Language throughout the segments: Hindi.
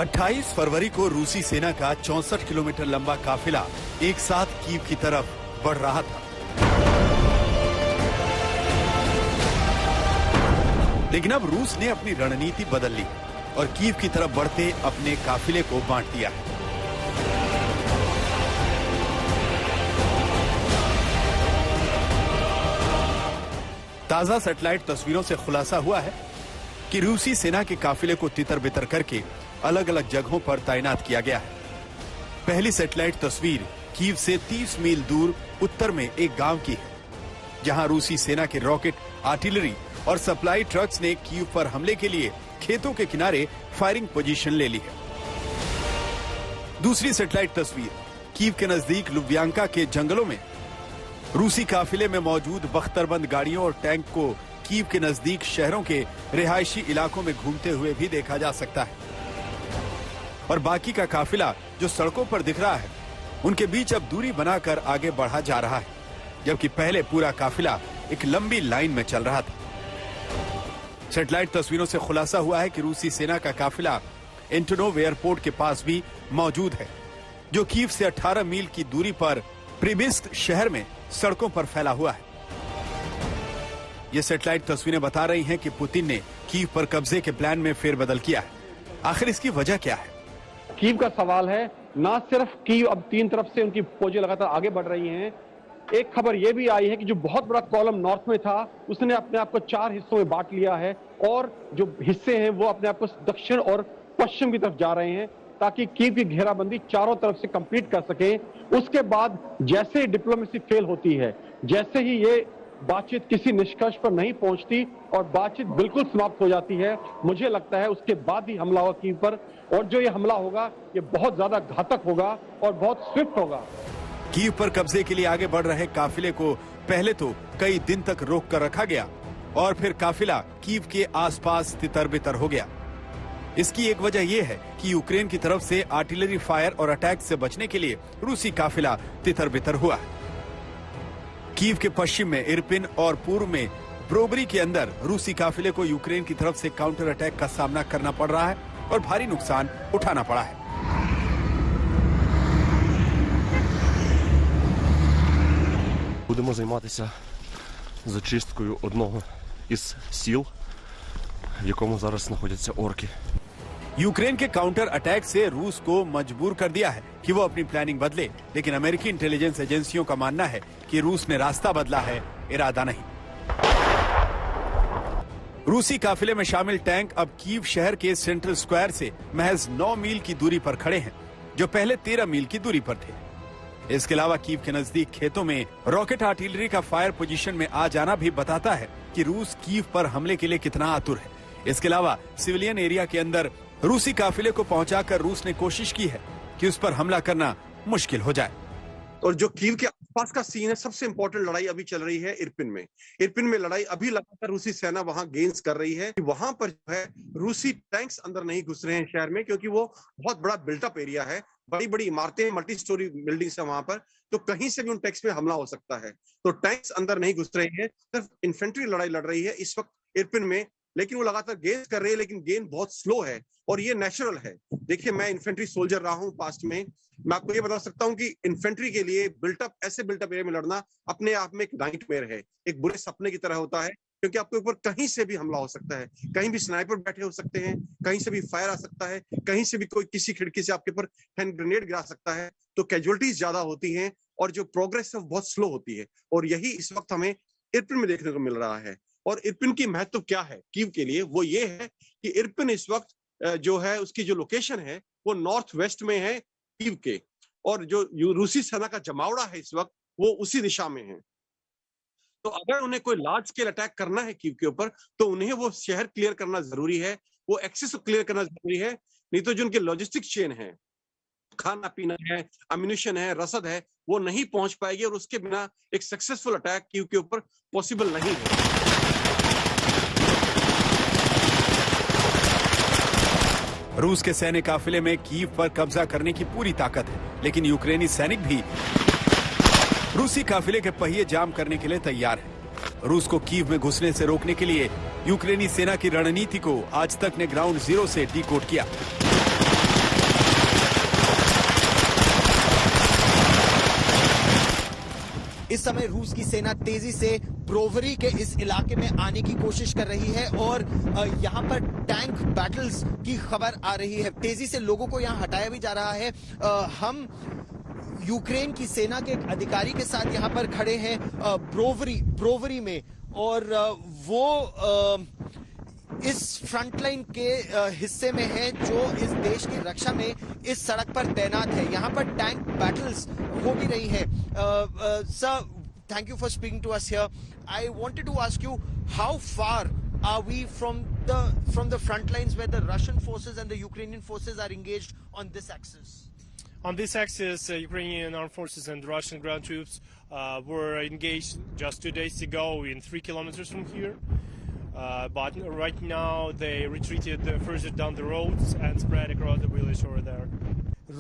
28 फरवरी को रूसी सेना का 64 किलोमीटर लंबा काफिला एक साथ कीव की तरफ बढ़ रहा था। लेकिन अब रूस ने अपनी रणनीति बदल ली और कीव की तरफ बढ़ते अपने काफिले को बांट दिया है। ताजा सैटेलाइट तस्वीरों से खुलासा हुआ है कि रूसी सेना के काफिले को तितर-बितर करके अलग अलग जगहों पर तैनात किया गया है। पहली सैटेलाइट तस्वीर कीव से 30 मील दूर उत्तर में एक गांव की है, जहां रूसी सेना के रॉकेट, आर्टिलरी और सप्लाई ट्रक्स ने कीव पर हमले के लिए खेतों के किनारे फायरिंग पोजीशन ले ली है। दूसरी सैटेलाइट तस्वीर कीव के नजदीक लुब्यांका के जंगलों में रूसी काफिले में मौजूद बख्तरबंद गाड़ियों और टैंक को कीव के नजदीक शहरों के रिहायशी इलाकों में घूमते हुए भी देखा जा सकता है। और बाकी का काफिला जो सड़कों पर दिख रहा है, उनके बीच अब दूरी बनाकर आगे बढ़ा जा रहा है, जबकि पहले पूरा काफिला एक लंबी लाइन में चल रहा था। सैटेलाइट तस्वीरों से खुलासा हुआ है कि रूसी सेना का काफिला एंटोनोव एयरपोर्ट के पास भी मौजूद है, जो कीव से 18 मील की दूरी पर प्रिबिस्क शहर में सड़कों पर फैला हुआ है। ये सैटेलाइट तस्वीरें बता रही हैं कि पुतिन ने कीव पर कब्जे के प्लान में फेरबदल किया है। आखिर इसकी वजह क्या है? कीव का सवाल है, ना सिर्फ कीव अब 3 तरफ से उनकी फौजें लगातार आगे बढ़ रही हैं। एक खबर यह भी आई है कि जो बहुत बड़ा कॉलम नॉर्थ में था, उसने अपने आप को 4 हिस्सों में बांट लिया है और जो हिस्से हैं वो अपने आप को दक्षिण और पश्चिम की तरफ जा रहे हैं, ताकि कीव की घेराबंदी चारों तरफ से कंप्लीट कर सके। उसके बाद जैसे ही डिप्लोमेसी फेल होती है, जैसे ही ये बातचीत किसी निष्कर्ष पर नहीं पहुंचती और बातचीत बिल्कुल समाप्त हो जाती है, मुझे लगता है उसके बाद ही हमला होगा कीव पर। और जो ये हमला होगा, ये बहुत ज्यादा घातक होगा और बहुत स्विफ्ट होगा। कीव पर कब्जे के लिए आगे बढ़ रहे काफिले को पहले तो कई दिन तक रोक कर रखा गया और फिर काफिला कीव के आसपास तितर-बितर हो गया। इसकी एक वजह यह है कि यूक्रेन की तरफ से आर्टिलरी फायर और अटैक से बचने के लिए रूसी काफिला तितर-बितर हुआ है। कीव के पश्चिम में इरपिन और पूर्व में ब्रोबरी के अंदर रूसी काफिले को यूक्रेन की तरफ से काउंटर अटैक का सामना करना पड़ रहा है और भारी नुकसान उठाना पड़ा है। Будемо займатися зачисткою одного із сіл, в якому зараз знаходяться орки. यूक्रेन के काउंटर अटैक से रूस को मजबूर कर दिया है कि वो अपनी प्लानिंग बदले, लेकिन अमेरिकी इंटेलिजेंस एजेंसियों का मानना है कि रूस ने रास्ता बदला है, इरादा नहीं। रूसी काफिले में शामिल टैंक अब कीव शहर के सेंट्रल स्क्वायर से महज 9 मील की दूरी पर खड़े हैं, जो पहले 13 मील की दूरी पर थे। इसके अलावा कीव के नजदीक खेतों में रॉकेट आर्टिलरी का फायर पोजीशन में आ जाना भी बताता है कि रूस कीव पर हमले के लिए कितना आतुर है। इसके अलावा सिविलियन एरिया के अंदर रूसी काफिले को पहुंचाकर रूस ने कोशिश की है कि उस पर हमला करना मुश्किल हो जाए। और जो कीव के आसपास का सीन है, सबसे इंपॉर्टेंट लड़ाई अभी चल रही है इरपिन में। इरपिन में लड़ाई अभी लगातार रूसी सेना वहां गेन्स कर रही है। वहां पर जो है रूसी टैंक्स अंदर नहीं घुस रहे हैं शहर में, क्योंकि वो बहुत बड़ा बिल्टअप एरिया है, बड़ी बड़ी इमारतें, मल्टी स्टोरी बिल्डिंग्स है वहां पर, तो कहीं से भी उन टैंक्स में हमला हो सकता है। तो टैंक्स अंदर नहीं घुस रहे हैं, सिर्फ इन्फेंट्री लड़ाई लड़ रही है इस वक्त इरपिन में। लेकिन वो लगातार गेन कर रही है, लेकिन गेन बहुत स्लो है और ये नेचुरल है। देखिए, मैं इन्फेंट्री सोल्जर रहा हूं पास्ट में, मैं आपको ये बता सकता हूं कि इन्फेंट्री के लिए बिल्टअप, ऐसे बिल्टअप एरिया में लड़ना अपने आप में एक नाइटमेयर है, एक बुरे सपने की तरह होता है, क्योंकि आपके ऊपर कहीं से भी हमला हो सकता है, कहीं भी स्नाइपर बैठे हो सकते हैं, कहीं से भी फायर आ सकता है, कहीं से भी कोई किसी खिड़की से आपके ऊपर हैंड ग्रेनेड गिरा सकता है। तो कैजुअलिटीज ज्यादा होती हैं और जो प्रोग्रेस है बहुत स्लो होती है, और यही इस वक्त हमें इरपिन में देखने को मिल रहा है। और इरपिन की महत्व क्या है कीव के लिए, वो ये है कि इरपिन इस वक्त जो है उसकी जो लोकेशन है वो नॉर्थ वेस्ट में है कीव के, और जो रूसी सेना का जमावड़ा है इस वक्त वो उसी दिशा में है। तो अगर उन्हें कोई लार्ज स्केल अटैक करना है कीव के ऊपर, तो उन्हें वो शहर क्लियर करना जरूरी है, वो एक्सेस क्लियर करना जरूरी है, नहीं तो जो उनके लॉजिस्टिक चेन है, खाना पीना है, अम्यूनिशन है, रसद है, वो नहीं पहुंच पाएगी, और उसके बिना एक सक्सेसफुल अटैक कीव के ऊपर पॉसिबल नहीं है। रूस के सैन्य काफिले में कीव पर कब्जा करने की पूरी ताकत है, लेकिन यूक्रेनी सैनिक भी रूसी काफिले के पहिए जाम करने के लिए तैयार है। रूस को कीव में घुसने से रोकने के लिए यूक्रेनी सेना की रणनीति को आज तक ने ग्राउंड जीरो से डिकोड किया। इस समय रूस की सेना तेजी से ब्रोवरी के इस इलाके में आने की कोशिश कर रही है और यहाँ पर टैंक बैटल्स की खबर आ रही है। तेजी से लोगों को यहाँ हटाया भी जा रहा है। हम यूक्रेन की सेना के एक अधिकारी के साथ यहाँ पर खड़े हैं ब्रोवरी में, और वो इस फ्रंटलाइन के हिस्से में है जो इस देश की रक्षा में इस सड़क पर तैनात है। यहाँ पर टैंक बैटल्स हो भी रही है। Sir, thank you for speaking to us here. I wanted to ask you, how far are we from the front lines where the Russian forces and the Ukrainian forces are engaged on this axis? On this axis, Ukrainian armed forces and Russian ground troops were engaged just 2 days ago in 3 kilometers from here. But right now they retreated further down the roads and spread across the village over there.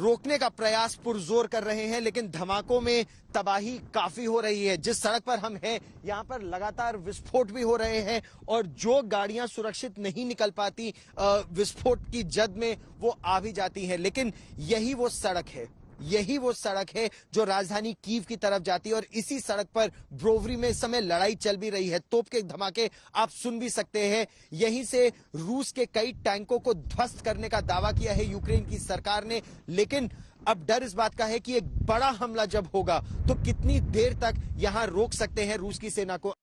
रोकने का प्रयास पुरजोर कर रहे हैं, लेकिन धमाकों में तबाही काफी हो रही है। जिस सड़क पर हम हैं, यहाँ पर लगातार विस्फोट भी हो रहे हैं और जो गाड़ियां सुरक्षित नहीं निकल पाती विस्फोट की जद में, वो आ भी जाती हैं। लेकिन यही वो सड़क है जो राजधानी कीव की तरफ जाती है, और इसी सड़क पर ब्रोवरी में इस समय लड़ाई चल भी रही है। तोप के धमाके आप सुन भी सकते हैं। यहीं से रूस के कई टैंकों को ध्वस्त करने का दावा किया है यूक्रेन की सरकार ने, लेकिन अब डर इस बात का है कि एक बड़ा हमला जब होगा तो कितनी देर तक यहां रोक सकते हैं रूस की सेना को।